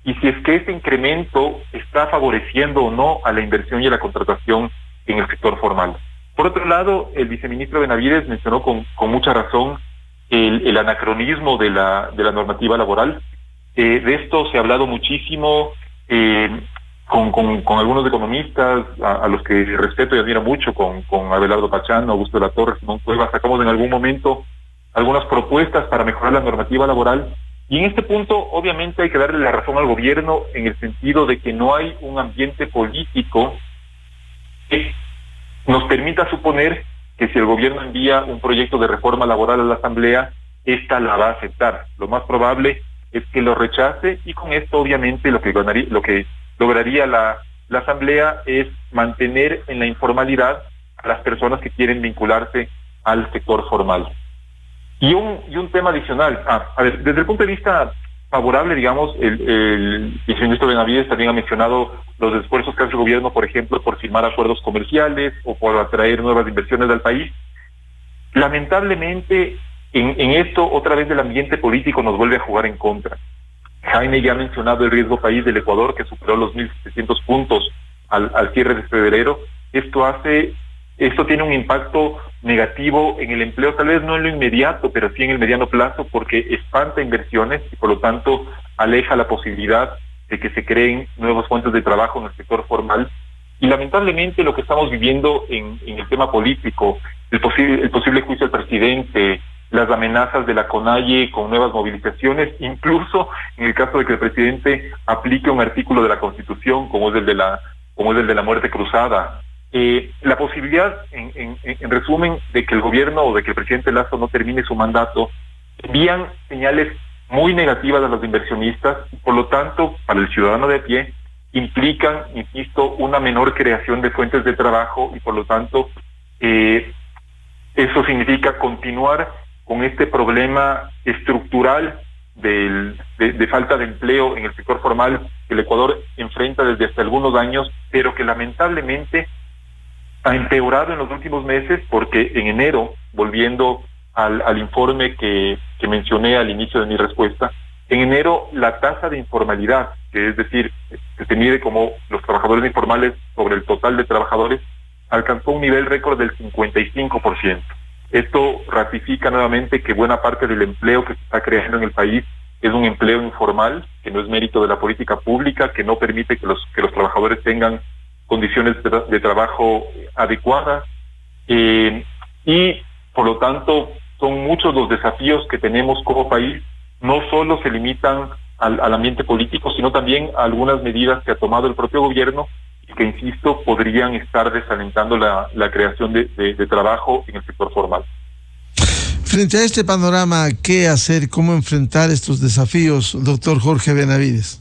y si es que ese incremento está favoreciendo o no a la inversión y a la contratación en el sector formal. Por otro lado, el viceministro Benavides mencionó con mucha razón el anacronismo de la normativa laboral. De esto se ha hablado muchísimo con algunos economistas, a los que respeto y admiro mucho, con Abelardo Pachano, Augusto de la Torre, Simón Cuevas. Sacamos en algún momento algunas propuestas para mejorar la normativa laboral, y en este punto obviamente hay que darle la razón al gobierno en el sentido de que no hay un ambiente político que nos permita suponer que si el gobierno envía un proyecto de reforma laboral a la Asamblea, esta la va a aceptar. Lo más probable es que lo rechace, y con esto obviamente lo que lograría la Asamblea es mantener en la informalidad a las personas que quieren vincularse al sector formal. Y un tema adicional, a ver, desde el punto de vista favorable, digamos, el viceministro Benavides también ha mencionado los esfuerzos que hace el gobierno, por ejemplo, por firmar acuerdos comerciales o por atraer nuevas inversiones al país. Lamentablemente, en esto, otra vez el ambiente político nos vuelve a jugar en contra. Jaime ya ha mencionado el riesgo país del Ecuador, que superó los 1.700 puntos al cierre de febrero. Esto tiene un impacto negativo en el empleo, tal vez no en lo inmediato, pero sí en el mediano plazo, porque espanta inversiones y por lo tanto aleja la posibilidad de que se creen nuevas fuentes de trabajo en el sector formal. Y lamentablemente lo que estamos viviendo en el tema político, el posible juicio al presidente, las amenazas de la CONAIE con nuevas movilizaciones, incluso en el caso de que el presidente aplique un artículo de la Constitución como es el de la muerte cruzada. La posibilidad, en resumen, de que el gobierno o de que el presidente Lasso no termine su mandato, envían señales muy negativas a los inversionistas, y por lo tanto, para el ciudadano de a pie, implican, insisto, una menor creación de fuentes de trabajo, y por lo tanto, eso significa continuar con este problema estructural de falta de empleo en el sector formal que el Ecuador enfrenta desde hace algunos años, pero que lamentablemente ha empeorado en los últimos meses, porque en enero, volviendo al informe que mencioné al inicio de mi respuesta, en enero la tasa de informalidad, que es decir, que se mide como los trabajadores informales sobre el total de trabajadores, alcanzó un nivel récord del 55%. Esto ratifica nuevamente que buena parte del empleo que se está creando en el país es un empleo informal, que no es mérito de la política pública, que no permite que los trabajadores tengan condiciones de trabajo adecuadas, y por lo tanto son muchos los desafíos que tenemos como país. No solo se limitan al ambiente político, sino también a algunas medidas que ha tomado el propio gobierno y que, insisto, podrían estar desalentando la creación de trabajo en el sector formal. Frente a este panorama, ¿qué hacer? ¿Cómo enfrentar estos desafíos, doctor Jorge Benavides?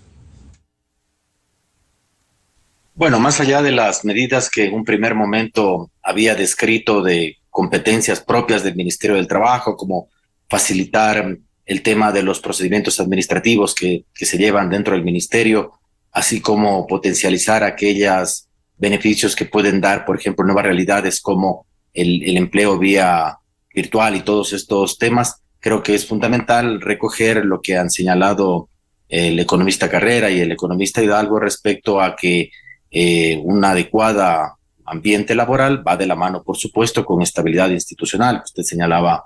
Bueno, más allá de las medidas que en un primer momento había descrito de competencias propias del Ministerio del Trabajo, como facilitar el tema de los procedimientos administrativos que se llevan dentro del ministerio, así como potencializar aquellas beneficios que pueden dar, por ejemplo, nuevas realidades como el empleo vía virtual y todos estos temas. Creo que es fundamental recoger lo que han señalado el economista Carrera y el economista Hidalgo respecto a que una adecuada ambiente laboral va de la mano, por supuesto, con estabilidad institucional, que usted señalaba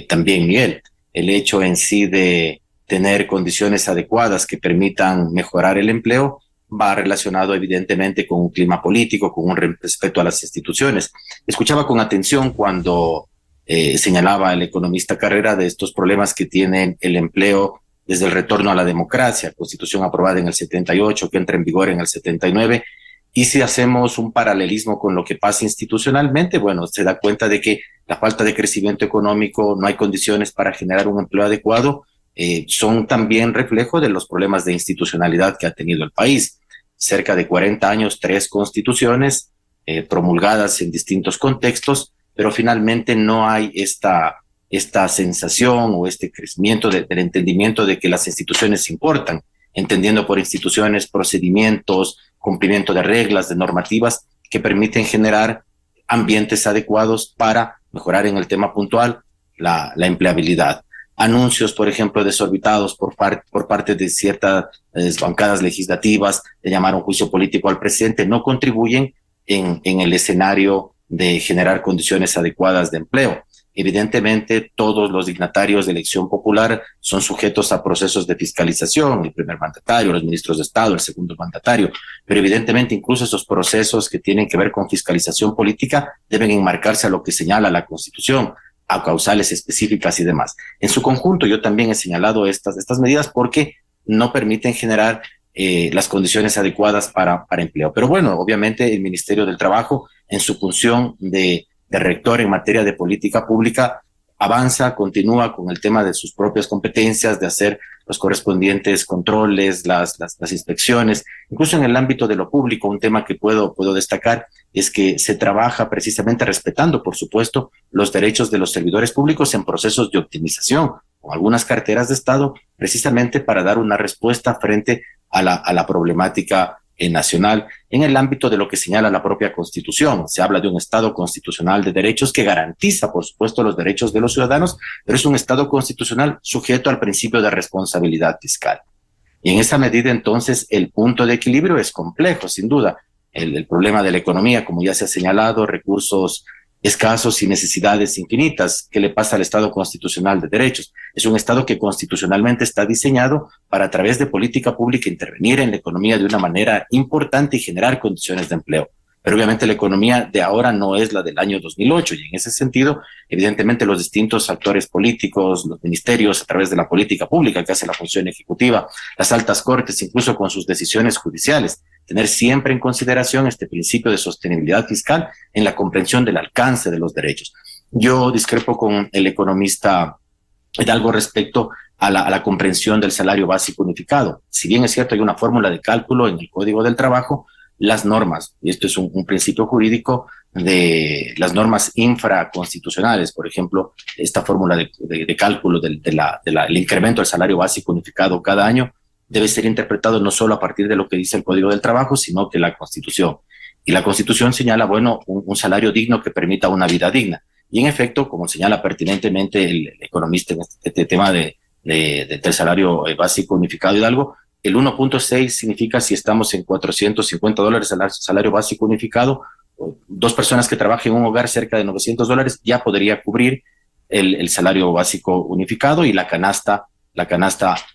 también, Miguel. El hecho en sí de tener condiciones adecuadas que permitan mejorar el empleo va relacionado evidentemente con un clima político, con un respeto a las instituciones. Escuchaba con atención cuando señalaba el economista Carrera de estos problemas que tiene el empleo desde el retorno a la democracia, constitución aprobada en el 78, que entra en vigor en el 79, y si hacemos un paralelismo con lo que pasa institucionalmente, bueno, se da cuenta de que la falta de crecimiento económico, no hay condiciones para generar un empleo adecuado, son también reflejo de los problemas de institucionalidad que ha tenido el país. Cerca de 40 años, 3 constituciones promulgadas en distintos contextos, pero finalmente no hay esta sensación o este crecimiento del entendimiento de que las instituciones importan, entendiendo por instituciones procedimientos, cumplimiento de reglas, de normativas que permiten generar ambientes adecuados para mejorar en el tema puntual la empleabilidad. Anuncios, por ejemplo, desorbitados por parte de ciertas bancadas legislativas de llamar a un juicio político al presidente no contribuyen en el escenario de generar condiciones adecuadas de empleo. Evidentemente, todos los dignatarios de elección popular son sujetos a procesos de fiscalización, el primer mandatario, los ministros de Estado, el segundo mandatario, pero evidentemente incluso esos procesos que tienen que ver con fiscalización política deben enmarcarse a lo que señala la Constitución, a causales específicas y demás. En su conjunto, yo también he señalado estas medidas porque no permiten generar las condiciones adecuadas para empleo. Pero bueno, obviamente el Ministerio del Trabajo, en su función de rector en materia de política pública, avanza, continúa con el tema de sus propias competencias, de hacer los correspondientes controles, las inspecciones, incluso en el ámbito de lo público. Un tema que puedo destacar es que se trabaja precisamente respetando, por supuesto, los derechos de los servidores públicos en procesos de optimización o algunas carteras de Estado, precisamente para dar una respuesta frente a la problemática nacional en el ámbito de lo que señala la propia Constitución. Se habla de un Estado constitucional de derechos que garantiza, por supuesto, los derechos de los ciudadanos, pero es un Estado constitucional sujeto al principio de responsabilidad fiscal. Y en esa medida, entonces, el punto de equilibrio es complejo, sin duda. El problema de la economía, como ya se ha señalado, recursos escasos y necesidades infinitas. ¿Qué le pasa al Estado constitucional de derechos? Es un Estado que constitucionalmente está diseñado para, a través de política pública, intervenir en la economía de una manera importante y generar condiciones de empleo. Pero obviamente la economía de ahora no es la del año 2008 y en ese sentido, evidentemente los distintos actores políticos, los ministerios a través de la política pública que hace la función ejecutiva, las altas cortes, incluso con sus decisiones judiciales, tener siempre en consideración este principio de sostenibilidad fiscal en la comprensión del alcance de los derechos. Yo discrepo con el economista Hidalgo respecto a la comprensión del salario básico unificado. Si bien es cierto, hay una fórmula de cálculo en el Código del Trabajo, las normas, y esto es un principio jurídico de las normas infraconstitucionales, por ejemplo, esta fórmula de cálculo del incremento del salario básico unificado cada año debe ser interpretado no solo a partir de lo que dice el Código del Trabajo, sino que la Constitución. Y la Constitución señala, bueno, un salario digno que permita una vida digna. Y en efecto, como señala pertinentemente el economista en este tema del salario básico unificado Hidalgo, el 1.6 significa si estamos en $450 al salario básico unificado, 2 personas que trabajen en un hogar cerca de $900 ya podría cubrir el salario básico unificado y la canasta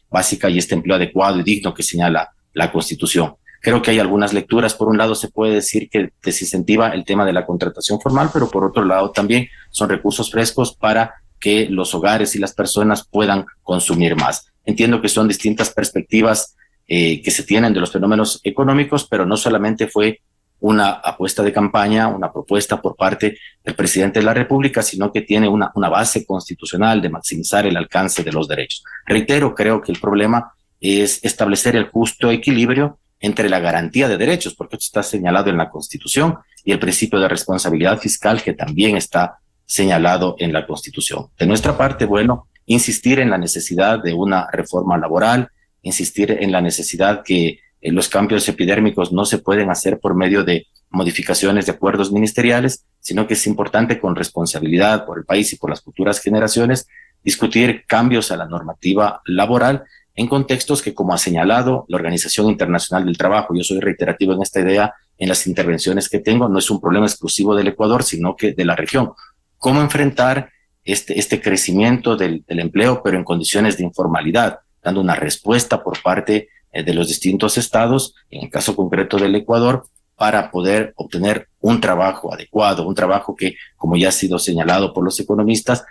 básica y este empleo adecuado y digno que señala la Constitución. Creo que hay algunas lecturas. Por un lado se puede decir que desincentiva el tema de la contratación formal, pero por otro lado también son recursos frescos para que los hogares y las personas puedan consumir más. Entiendo que son distintas perspectivas que se tienen de los fenómenos económicos, pero no solamente fue una apuesta de campaña, una propuesta por parte del presidente de la República, sino que tiene una base constitucional de maximizar el alcance de los derechos. Reitero, creo que el problema es establecer el justo equilibrio entre la garantía de derechos, porque esto está señalado en la Constitución, y el principio de responsabilidad fiscal, que también está señalado en la Constitución. De nuestra parte, bueno, insistir en la necesidad de una reforma laboral, insistir en la necesidad que los cambios epidérmicos no se pueden hacer por medio de modificaciones de acuerdos ministeriales, sino que es importante, con responsabilidad por el país y por las futuras generaciones, discutir cambios a la normativa laboral en contextos que, como ha señalado la Organización Internacional del Trabajo, yo soy reiterativo en esta idea en las intervenciones que tengo, no es un problema exclusivo del Ecuador, sino que de la región. ¿Cómo enfrentar este crecimiento del empleo, pero en condiciones de informalidad, dando una respuesta por parte de los distintos estados, en el caso concreto del Ecuador, para poder obtener un trabajo adecuado, un trabajo que, como ya ha sido señalado por los economistas,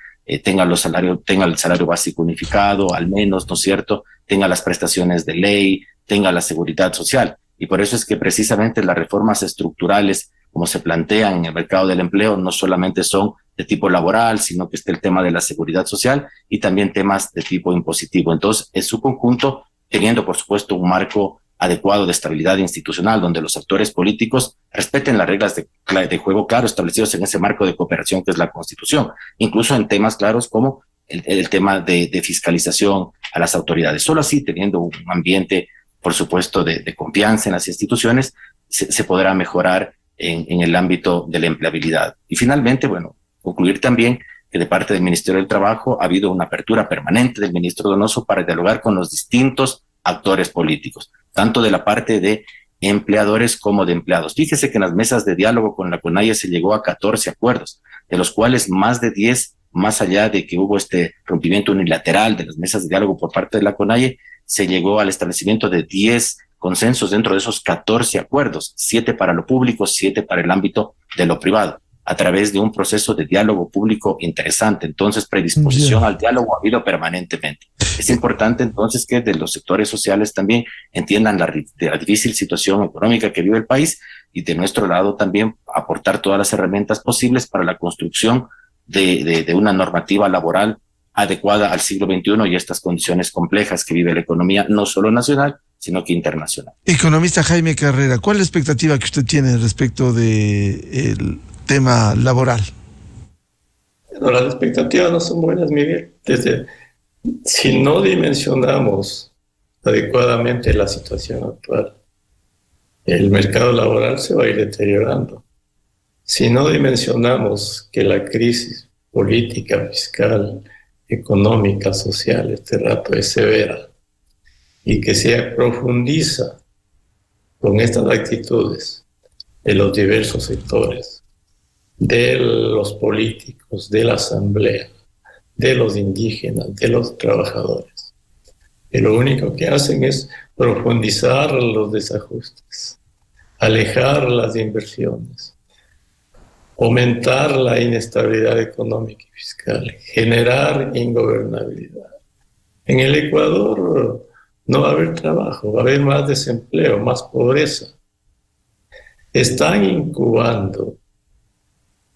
tenga el salario básico unificado, al menos, ¿no es cierto?, tenga las prestaciones de ley, tenga la seguridad social. Y por eso es que precisamente las reformas estructurales, como se plantean en el mercado del empleo, no solamente son de tipo laboral, sino que está el tema de la seguridad social y también temas de tipo impositivo. Entonces, en su conjunto, teniendo, por supuesto, un marco adecuado de estabilidad institucional, donde los actores políticos respeten las reglas de juego claro establecidos en ese marco de cooperación que es la Constitución, incluso en temas claros como el tema de fiscalización a las autoridades. Solo así, teniendo un ambiente, por supuesto, de confianza en las instituciones, se podrá mejorar en el ámbito de la empleabilidad. Y finalmente, bueno, concluir también que de parte del Ministerio del Trabajo ha habido una apertura permanente del ministro Donoso para dialogar con los distintos actores políticos, tanto de la parte de empleadores como de empleados. Fíjese que en las mesas de diálogo con la CONAIE se llegó a 14 acuerdos, de los cuales más de 10, más allá de que hubo este rompimiento unilateral de las mesas de diálogo por parte de la CONAIE, se llegó al establecimiento de 10 consensos dentro de esos 14 acuerdos, 7 para lo público, 7 para el ámbito de lo privado, a través de un proceso de diálogo público interesante. Entonces, predisposición al diálogo ha habido permanentemente. Es importante entonces que de los sectores sociales también entiendan la difícil situación económica que vive el país y de nuestro lado también aportar todas las herramientas posibles para la construcción de una normativa laboral adecuada al siglo XXI y estas condiciones complejas que vive la economía, no solo nacional, sino que internacional. Economista Jaime Carrera, ¿cuál es la expectativa que usted tiene respecto del tema laboral? Bueno, las expectativas no son buenas, Miguel. Si no dimensionamos adecuadamente la situación actual, el mercado laboral se va a ir deteriorando. Si no dimensionamos que la crisis política, fiscal, económica, social, este rato es severa y que se profundiza con estas actitudes de los diversos sectores, de los políticos, de la asamblea, de los indígenas, de los trabajadores, que lo único que hacen es profundizar los desajustes, alejar las inversiones, aumentar la inestabilidad económica y fiscal, generar ingobernabilidad. En el Ecuador no va a haber trabajo, va a haber más desempleo, más pobreza. Están incubando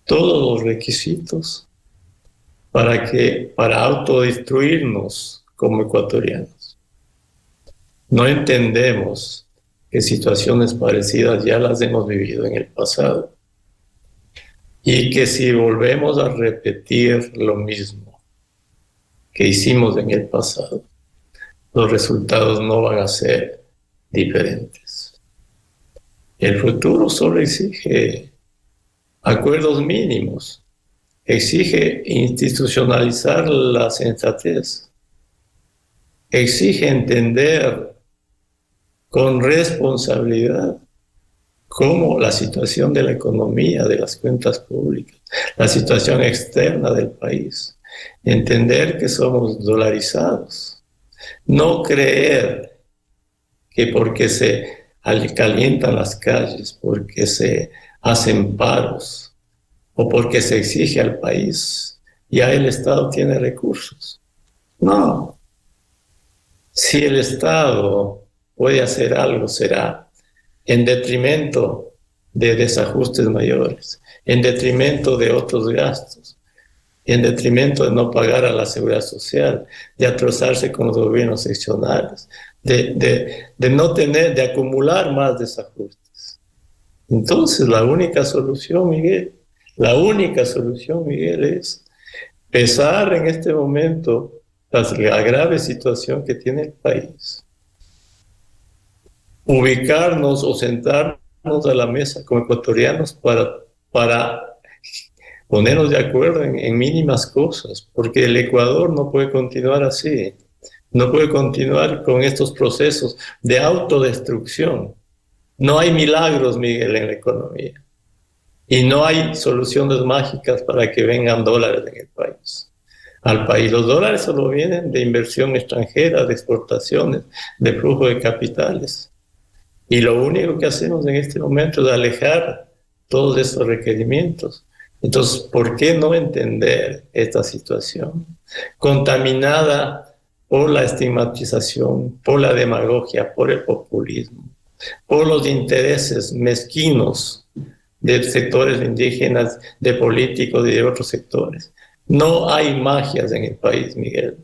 todos los requisitos para autodestruirnos como ecuatorianos. No entendemos que situaciones parecidas ya las hemos vivido en el pasado y que si volvemos a repetir lo mismo que hicimos en el pasado, los resultados no van a ser diferentes. El futuro solo exige acuerdos mínimos, exige institucionalizar la sensatez, exige entender con responsabilidad cómo la situación de la economía, de las cuentas públicas, la situación externa del país, entender que somos dolarizados, no creer que porque se calientan las calles, porque se hacen paros o porque se exige al país, ya el Estado tiene recursos. No. Si el Estado puede hacer algo, será en detrimento de desajustes mayores, en detrimento de otros gastos, en detrimento de no pagar a la seguridad social, de atrozarse con los gobiernos seccionales, de no tener, de acumular más desajustes. Entonces, la única solución, Miguel, es pesar en este momento la grave situación que tiene el país. ubicarnos o sentarnos a la mesa como ecuatorianos para ponernos de acuerdo en mínimas cosas, porque el Ecuador no puede continuar así, no puede continuar con estos procesos de autodestrucción. No hay milagros, Miguel, en la economía, y no hay soluciones mágicas para que vengan dólares en el país. Al país los dólares solo vienen de inversión extranjera, de exportaciones, de flujo de capitales. Y lo único que hacemos en este momento es alejar todos estos requerimientos. Entonces, ¿por qué no entender esta situación contaminada por la estigmatización, por la demagogia, por el populismo, por los intereses mezquinos de sectores indígenas, de políticos y de otros sectores? No hay magias en el país, Miguel.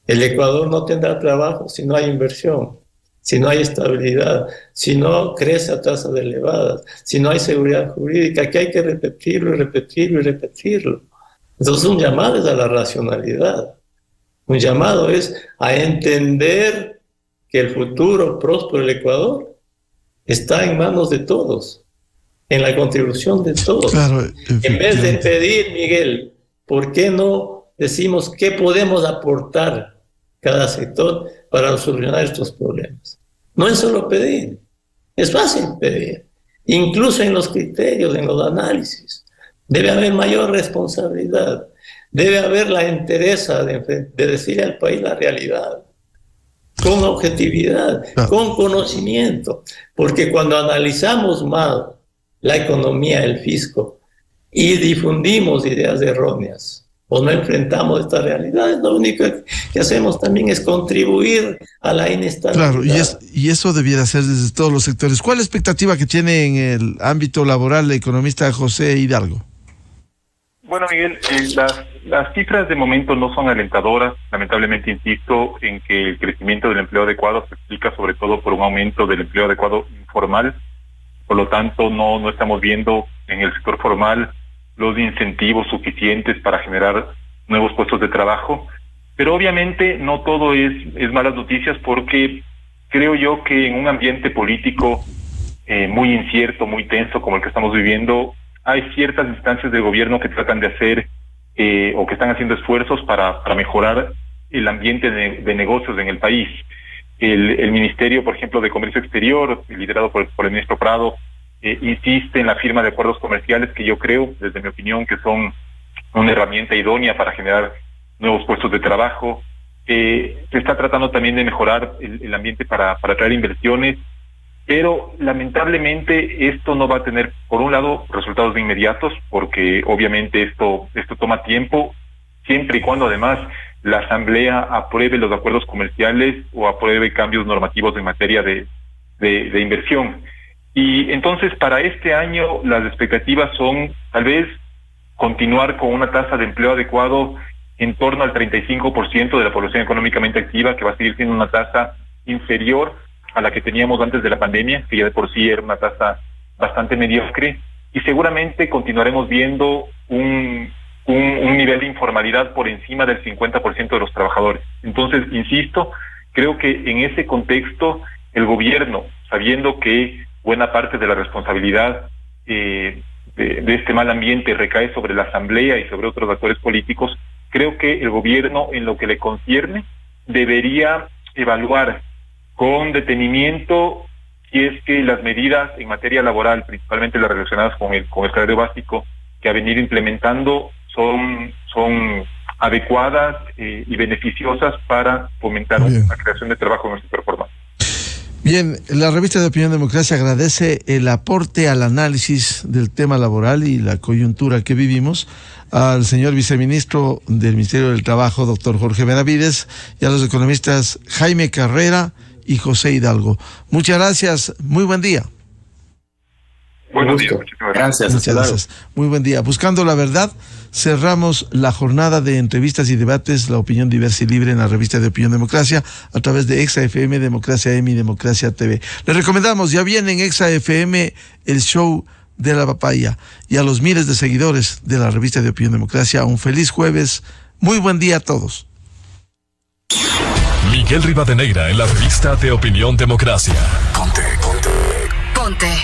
El Ecuador no tendrá trabajo si no hay inversión, si no hay estabilidad, si no crece a tasas elevadas, si no hay seguridad jurídica, que hay que repetirlo y repetirlo y repetirlo. Entonces un llamado es a la racionalidad, un llamado es a entender que el futuro próspero del Ecuador está en manos de todos, en la contribución de todos. Claro, en vez de pedir, Miguel, ¿por qué no decimos qué podemos aportar cada sector para solucionar estos problemas? No es solo pedir, es fácil pedir. Incluso en los criterios, en los análisis, debe haber mayor responsabilidad, debe haber la entereza de decirle al país la realidad, con objetividad, con conocimiento, porque cuando analizamos mal la economía, el fisco, y difundimos ideas erróneas, o no enfrentamos esta realidad, lo único que hacemos también es contribuir a la inestabilidad. Claro, y eso debiera ser desde todos los sectores. ¿Cuál es la expectativa que tiene en el ámbito laboral el economista José Hidalgo? Bueno, Miguel, las cifras de momento no son alentadoras. Lamentablemente insisto en que el crecimiento del empleo adecuado se explica sobre todo por un aumento del empleo adecuado informal. Por lo tanto, no estamos viendo en el sector formal los incentivos suficientes para generar nuevos puestos de trabajo. Pero obviamente no todo es malas noticias, porque creo yo que en un ambiente político muy incierto, muy tenso como el que estamos viviendo, hay ciertas instancias del gobierno que tratan de hacer o que están haciendo esfuerzos para mejorar el ambiente de negocios en el país. El Ministerio, por ejemplo, de Comercio Exterior, liderado por el ministro Prado, insiste en la firma de acuerdos comerciales que yo creo, desde mi opinión, que son una herramienta idónea para generar nuevos puestos de trabajo. Se está tratando también de mejorar el ambiente para atraer inversiones, pero lamentablemente esto no va a tener, por un lado, resultados inmediatos, porque obviamente esto toma tiempo, siempre y cuando además la Asamblea apruebe los acuerdos comerciales o apruebe cambios normativos en materia de inversión. Y entonces para este año las expectativas son tal vez continuar con una tasa de empleo adecuado en torno al 35% de la población económicamente activa, que va a seguir siendo una tasa inferior a la que teníamos antes de la pandemia, que ya de por sí era una tasa bastante mediocre, y seguramente continuaremos viendo un nivel de informalidad por encima del 50% de los trabajadores. Entonces, insisto, creo que en ese contexto el gobierno, sabiendo que buena parte de la responsabilidad de este mal ambiente recae sobre la Asamblea y sobre otros actores políticos, creo que el gobierno, en lo que le concierne, debería evaluar con detenimiento si es que las medidas en materia laboral, principalmente las relacionadas con el salario básico, que ha venido implementando son adecuadas y beneficiosas para fomentar la creación de trabajo en el sector formal. Bien, la revista de Opinión Democracia agradece el aporte al análisis del tema laboral y la coyuntura que vivimos al señor viceministro del Ministerio del Trabajo, doctor Jorge Benavides, y a los economistas Jaime Carrera y José Hidalgo. Muchas gracias, muy buen día. Buenos días, gracias. Muchas gracias. Muy buen día. Buscando la verdad, cerramos la jornada de entrevistas y debates, la opinión diversa y libre en la revista de Opinión Democracia, a través de Exa FM, Democracia M y Democracia TV. Les recomendamos, ya viene en Exa FM el show de la papaya, y a los miles de seguidores de la revista de Opinión Democracia, un feliz jueves. Muy buen día a todos. Miguel Rivadeneira en la revista de Opinión Democracia. Ponte. Ponte.